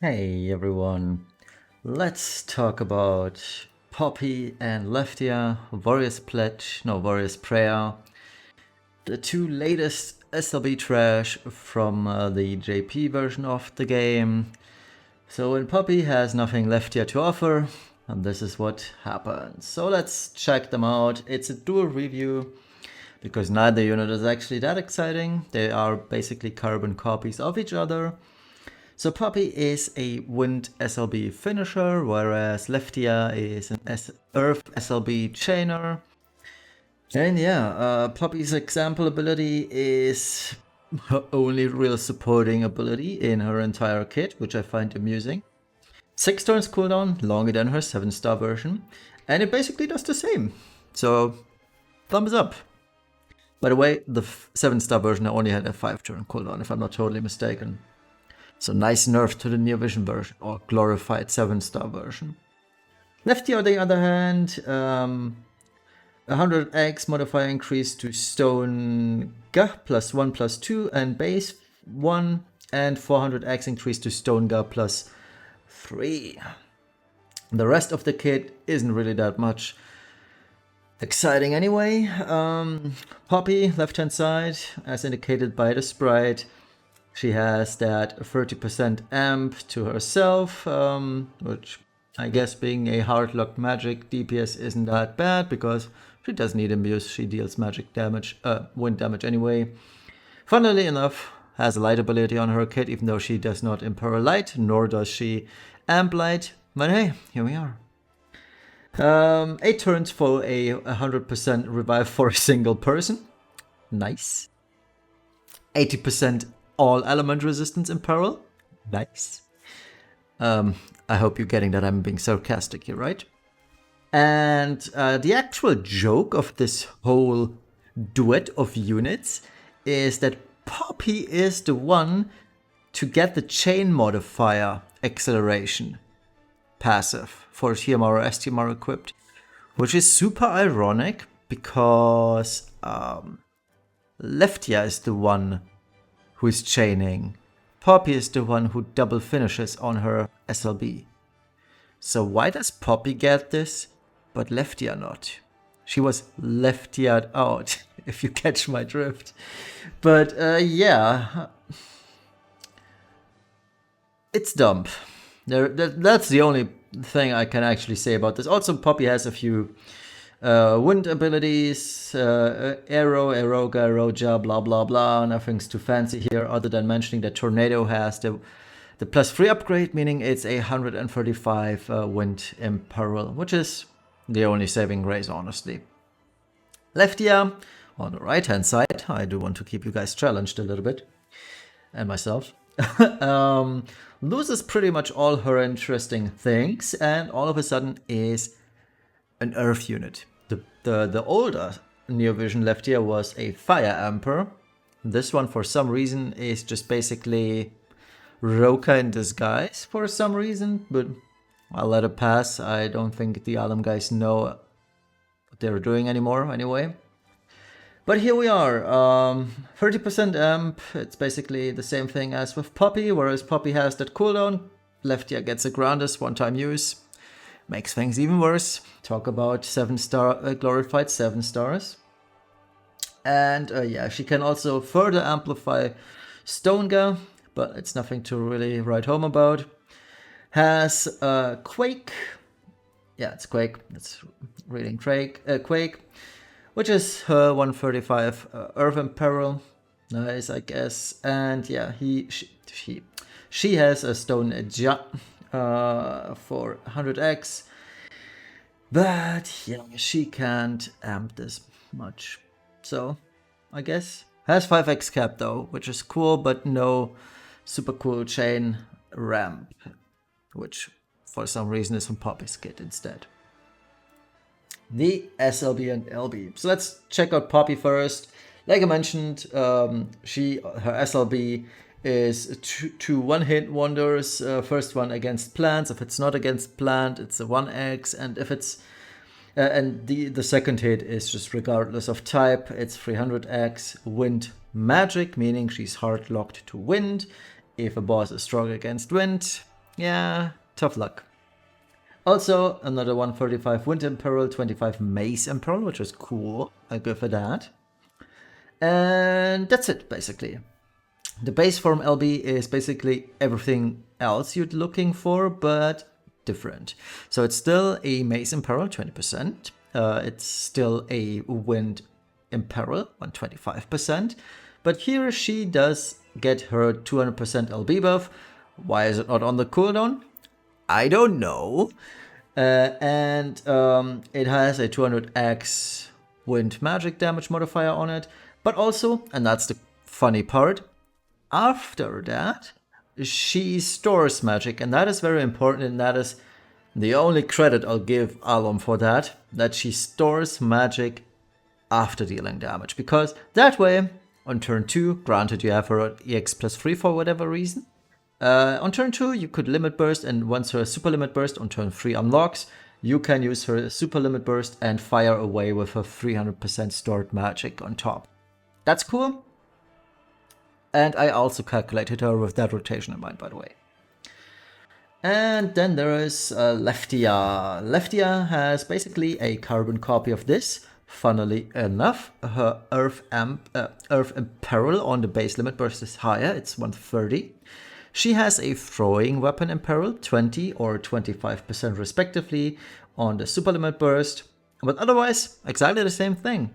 Hey everyone, let's talk about Poppy and Lehftia, Warrior's Prayer, the two latest SLB trash from the JP version of the game. So when Poppy has nothing Lehftia to offer, and this is what happens. So let's check them out. It's a dual review, because neither unit is actually that exciting. They are basically carbon copies of each other. So Poppy is a Wind SLB finisher, whereas Lehftia is an Earth SLB chainer. And yeah, Poppy's example ability is her only real supporting ability in her entire kit, which I find amusing. 6 turns cooldown, longer than her 7-star version, and it basically does the same. So, thumbs up. By the way, the 7-star version only had a 5-turn cooldown, if I'm not totally mistaken. So nice nerf to the Near Vision version, or glorified 7-star version. Lehftia, on the other hand, 100x modifier increase to Stone Ga +1/+2 and base 1, and 400x increase to Stone Ga +3. The rest of the kit isn't really that much exciting anyway. Poppy, left hand side, as indicated by the sprite. She has that 30% amp to herself, which I guess being a hard-locked magic DPS isn't that bad, because she doesn't need abuse, she deals magic damage, wind damage anyway. Funnily enough, has a light ability on her kit, even though she does not imperil light, nor does she amp light, but hey, here we are. 8 turns for a 100% revive for a single person. Nice. 80% all element resistance in peril. Nice. I hope you're getting that I'm being sarcastic here, right? And the actual joke of this whole duet of units is that Poppy is the one to get the chain modifier acceleration passive for TMR or STMR equipped, which is super ironic because Lehftia is the one who is chaining. Poppy is the one who double finishes on her SLB. So why does Poppy get this, but Lehftia not? She was Lehftia'd out, if you catch my drift. But yeah, it's dumb. That's the only thing I can actually say about this. Also, Poppy has a few wind abilities, Arrow, Eroga, Roja, blah blah blah. Nothing's too fancy here, other than mentioning that Tornado has the +3 upgrade, meaning it's a 135 wind imperil, which is the only saving grace, honestly. Lehftia, on the right hand side, I do want to keep you guys challenged a little bit, and myself. Loses pretty much all her interesting things, and all of a sudden is an Earth unit. The older Neo Vision Lehftia was a Fire Amper. This one, for some reason, is just basically Roka in disguise for some reason, but I'll let it pass. I don't think the Alim guys know what they're doing anymore anyway. But here we are, 30% amp. It's basically the same thing as with Poppy, whereas Poppy has that cooldown. Lehftia gets a Groundus one-time use. Makes things even worse. Talk about 7-star glorified 7 stars. And yeah, she can also further amplify Stonega, but it's nothing to really write home about. Has Quake. Yeah, it's Quake. It's reading Quake, which is her 135 Earth Imperil. Nice, I guess. And yeah, she has a Stone Ja for 100x, but yeah, she can't amp this much. So I guess has 5x cap though, which is cool, but no super cool chain ramp, which for some reason is from Poppy's kit instead. The SLB and LB. So let's check out Poppy first. Like I mentioned, her SLB is two one-hit wonders. First one against plants. If it's not against plant, it's a 1x, and if it's and the second hit is just regardless of type. It's 300x wind magic, meaning she's hard locked to wind. If a boss is strong against wind, yeah, tough luck. Also, another 135 Wind Imperil, 25 Mace Imperil, which is cool. I'll go for that. And that's it, basically. The base form LB is basically everything else you're looking for, but different. So it's still a Mace Imperil, 20%. It's still a Wind Imperil, 125%. But here she does get her 200% LB buff. Why is it not on the cooldown? I don't know. And it has a 200x wind magic damage modifier on it. But also, and that's the funny part, after that, she stores magic. And that is very important, and that is the only credit I'll give Alim for that she stores magic after dealing damage. Because that way, on turn 2, granted you have her EX +3 for whatever reason, on turn 2 you could limit burst, and once her super limit burst on turn 3 unlocks, you can use her super limit burst and fire away with her 300% stored magic on top. That's cool. And I also calculated her with that rotation in mind, by the way. And then there is Lehftia. Lehftia has basically a carbon copy of this. Funnily enough, her Earth Imperil on the base limit burst is higher, it's 130. She has a throwing weapon Imperil, 20 or 25% respectively on the super limit burst, but otherwise exactly the same thing.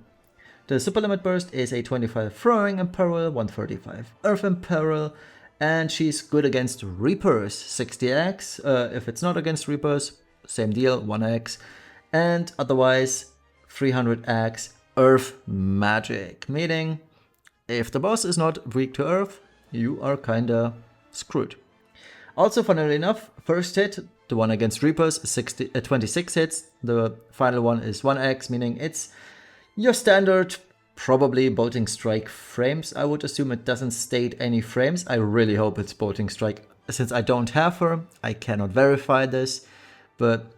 The super limit burst is a 25 throwing Imperil, 135 Earth Imperil, and she's good against Reapers, 60x. If it's not against Reapers, same deal, 1x, and otherwise 300x Earth magic, meaning if the boss is not weak to Earth, you are kinda screwed. Also, funnily enough, first hit, the one against Reapers, 26 hits. The final one is 1x, meaning it's your standard, probably Bolting Strike frames. I would assume it doesn't state any frames. I really hope it's Bolting Strike. Since I don't have her, I cannot verify this, but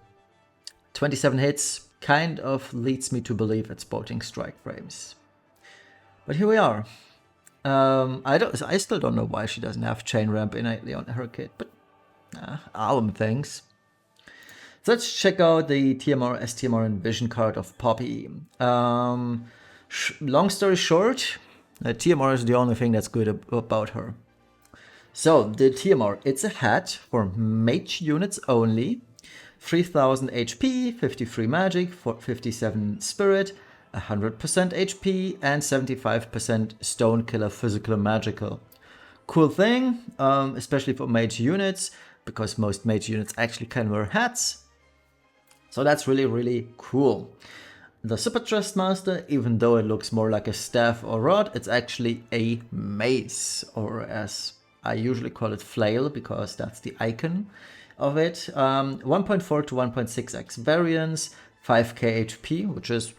27 hits kind of leads me to believe it's Bolting Strike frames. But here we are. I still don't know why she doesn't have Chain Ramp innately on her kit, but Alim thinks. So let's check out the TMR, STMR, and Vision card of Poppy. Long story short, TMR is the only thing that's good about her. So the TMR, it's a hat for mage units only. 3000 HP, 53 magic, 57 spirit, 100% HP, and 75% stone killer physical and magical. Cool thing, especially for mage units, because most mage units actually can wear hats. So that's really, really cool. The Super Trustmaster, even though it looks more like a staff or rod, it's actually a mace, or as I usually call it, flail, because that's the icon of it. 1.4 to 1.6x variance, 5k HP, which is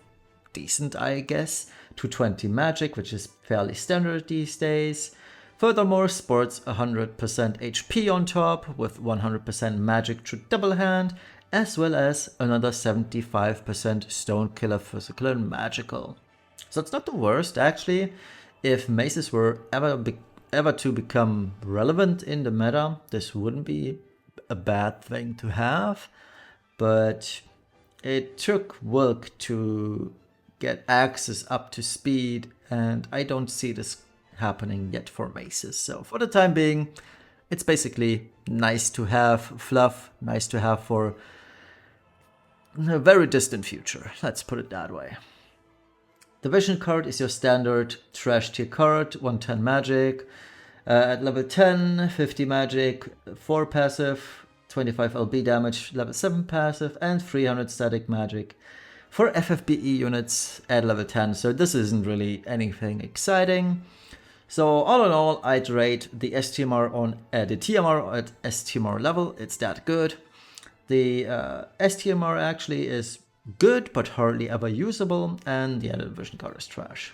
decent, I guess, 220 magic, which is fairly standard these days. Furthermore, sports 100% HP on top with 100% magic through double hand, as well as another 75% stone killer physical and magical. So it's not the worst, actually. If maces were ever to become relevant in the meta, this wouldn't be a bad thing to have, but it took Wilk to get Axis up to speed, and I don't see this happening yet for maces. So for the time being, it's basically nice to have fluff, nice to have for a very distant future, let's put it that way. The Vision card is your standard trash tier card, 110 magic. At level 10, 50 magic, 4 passive, 25 LB damage, level 7 passive, and 300 static magic for FFBE units at level 10. So this isn't really anything exciting. So all in all, I'd rate the STMR on the TMR at STMR level. It's that good. The STMR actually is good, but hardly ever usable, and the other Vision card is trash.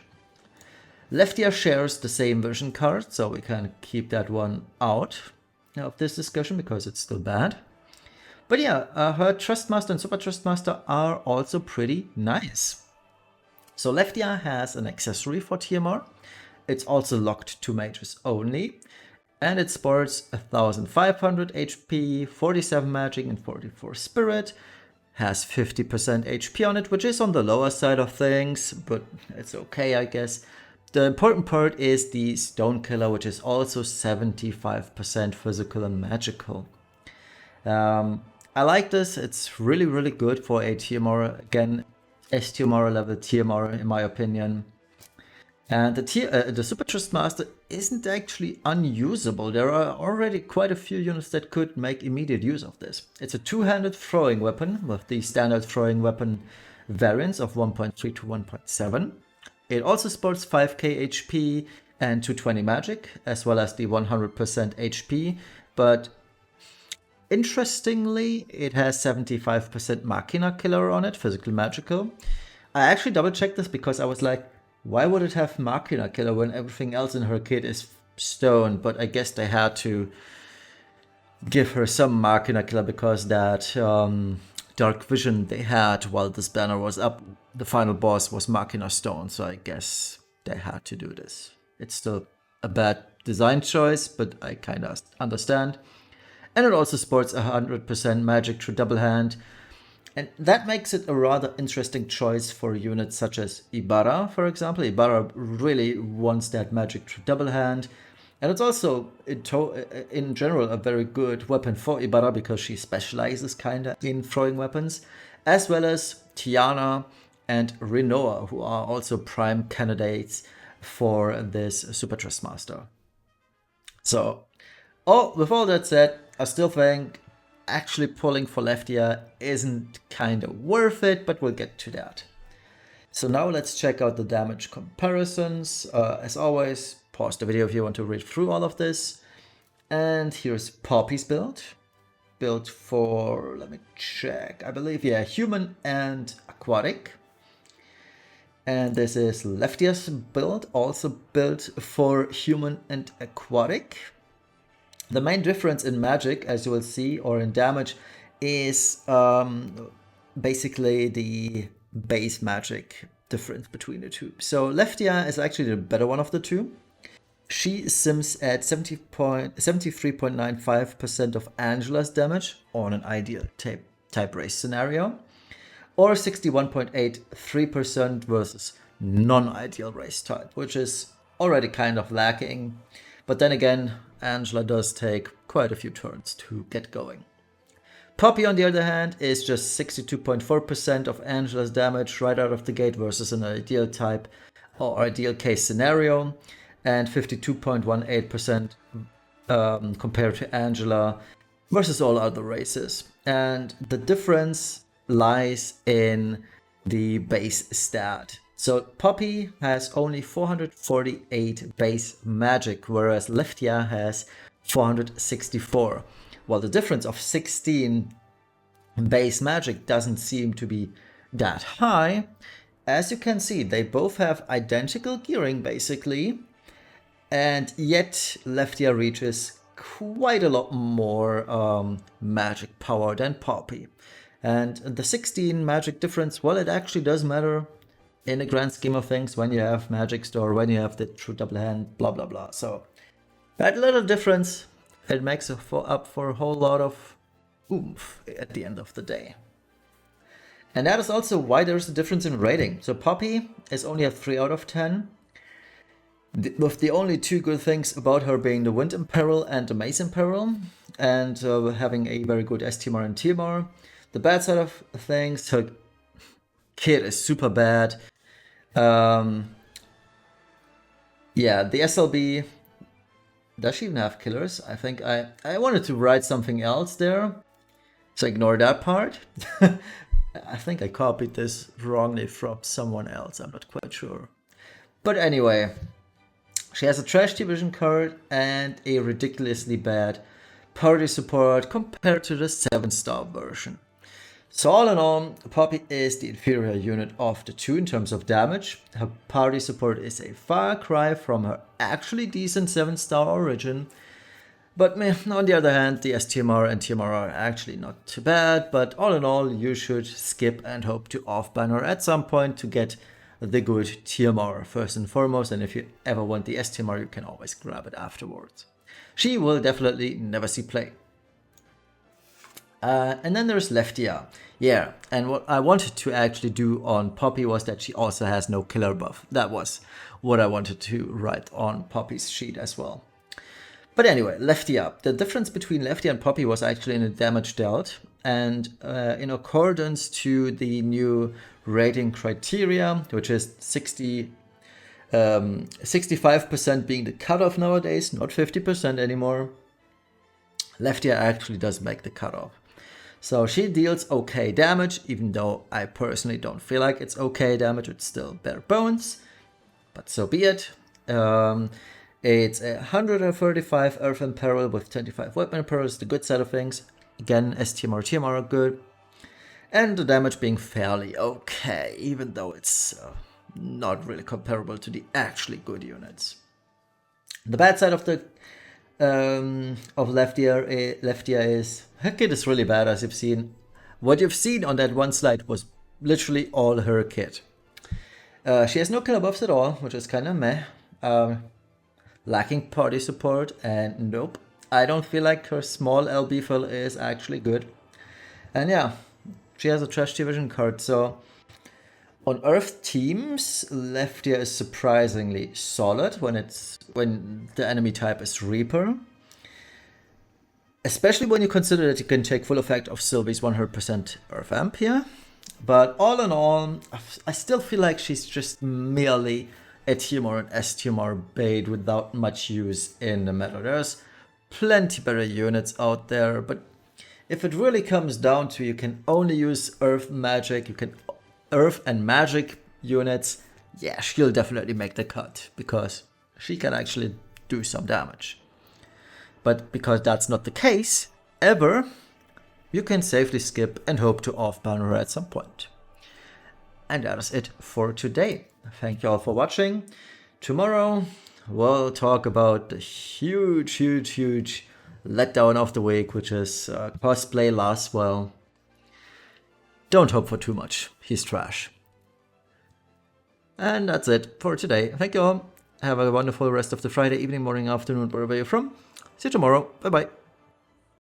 Lehftia shares the same Vision card, so we can keep that one out of this discussion because it's still bad. But yeah, her Trustmaster and Super Trustmaster are also pretty nice. So Lehftia has an accessory for TMR. It's also locked to mages only. And it sports 1500 HP, 47 magic and 44 spirit. Has 50% HP on it, which is on the lower side of things, but it's okay, I guess. The important part is the Stone Killer, which is also 75% physical and magical. I like this. It's really, really good for a TMR. Again, STMR level TMR, in my opinion. And the Super Trustmaster isn't actually unusable. There are already quite a few units that could make immediate use of this. It's a two-handed throwing weapon with the standard throwing weapon variants of 1.3 to 1.7. It also sports 5k HP and 220 magic, as well as the 100% HP, but interestingly, it has 75% Machina Killer on it, physical magical. I actually double-checked this because I was like, why would it have Machina Killer when everything else in her kit is stone? But I guess they had to give her some Machina Killer because that Dark Vision they had while this banner was up, the final boss was Machina Stone, so I guess they had to do this. It's still a bad design choice, but I kind of understand. And it also sports 100% magic through double hand. And that makes it a rather interesting choice for units such as Ibarra, for example. Ibarra really wants that magic through double hand. And it's also, in general, a very good weapon for Ibarra because she specializes kind of in throwing weapons. As well as Tiana and Rinoa, who are also prime candidates for this Super Trustmaster. So, with all that said, I still think actually pulling for Lehftia isn't kind of worth it, but we'll get to that. So now let's check out the damage comparisons. As always, pause the video if you want to read through all of this. And here's Poppy's build. Built for, let me check, I believe, yeah, human and aquatic. And this is Lehftia's build, also built for human and aquatic. The main difference in magic, as you will see, or in damage, is basically the base magic difference between the two. So Lehftia is actually the better one of the two. She sims at 73.95% of Angela's damage on an ideal type race scenario, or 61.83% versus non-ideal race type, which is already kind of lacking. But then again, Angela does take quite a few turns to get going. Poppy, on the other hand, is just 62.4% of Angela's damage right out of the gate versus an ideal type or ideal case scenario, and 52.18% compared to Angela versus all other races. And the difference lies in the base stat. So Poppy has only 448 base magic, whereas Lehftia has 464. While the difference of 16 base magic doesn't seem to be that high, as you can see, they both have identical gearing basically, and yet Lehftia reaches quite a lot more magic power than Poppy. And the 16 magic difference, well, it actually does matter in the grand scheme of things when you have magic store, when you have the true double hand, blah blah blah. So that little difference, it makes up for a whole lot of oomph at the end of the day. And that is also why there's a difference in rating. So Poppy is only a 3 out of 10, with the only two good things about her being the Wind Imperil and the Mace Imperil, and having a very good STMR and TMR. The bad side of things, her kit is super bad. Yeah, the SLB, does she even have killers? I think I wanted to write something else there, so ignore that part. I think I copied this wrongly from someone else, I'm not quite sure. But anyway, she has a trash division card and a ridiculously bad party support compared to the 7-star version. So all in all, Poppy is the inferior unit of the two in terms of damage. Her party support is a far cry from her actually decent 7-star origin. But on the other hand, the STMR and TMR are actually not too bad. But all in all, you should skip and hope to off-ban her at some point to get the good TMR first and foremost. And if you ever want the STMR, you can always grab it afterwards. She will definitely never see play. And then there's Lehftia. Yeah, and what I wanted to actually do on Poppy was that she also has no killer buff. That was what I wanted to write on Poppy's sheet as well. But anyway, Lehftia. The difference between Lehftia and Poppy was actually in the damage dealt. And in accordance to the new rating criteria, which is 65% being the cutoff nowadays, not 50% anymore, Lehftia actually does make the cutoff. So she deals okay damage, even though I personally don't feel like it's okay damage. It's still bare bones, but so be it. It's 135 Earth and Peril with 25 Weapon Perils, the good side of things. Again, STMR, TMR are good. And the damage being fairly okay, even though it's not really comparable to the actually good units. The bad side of the Lehftia is her kit is really bad, as you've seen. What you've seen on that one slide was literally all her kit. She has no killer buffs at all, which is kind of meh. Lacking party support, and nope, I don't feel like her small LB fill is actually good. And yeah, she has a trash division card, so on Earth teams, Lehftia is surprisingly solid when the enemy type is Reaper. Especially when you consider that you can take full effect of Sylvie's 100% Earth Amp here. But all in all, I still feel like she's just merely a TMR and STMR bait without much use in the meta. There's plenty better units out there, but if it really comes down to you can only use Earth magic, you can Earth and magic units, yeah, she'll definitely make the cut because she can actually do some damage. But because that's not the case, ever, you can safely skip and hope to off-ban her at some point. And that is it for today. Thank you all for watching. Tomorrow, we'll talk about the huge letdown of the week, which is cosplay Laswell. Don't hope for too much. He's trash. And that's it for today. Thank you all. Have a wonderful rest of the Friday evening, morning, afternoon, wherever you're from. See you tomorrow. Bye-bye.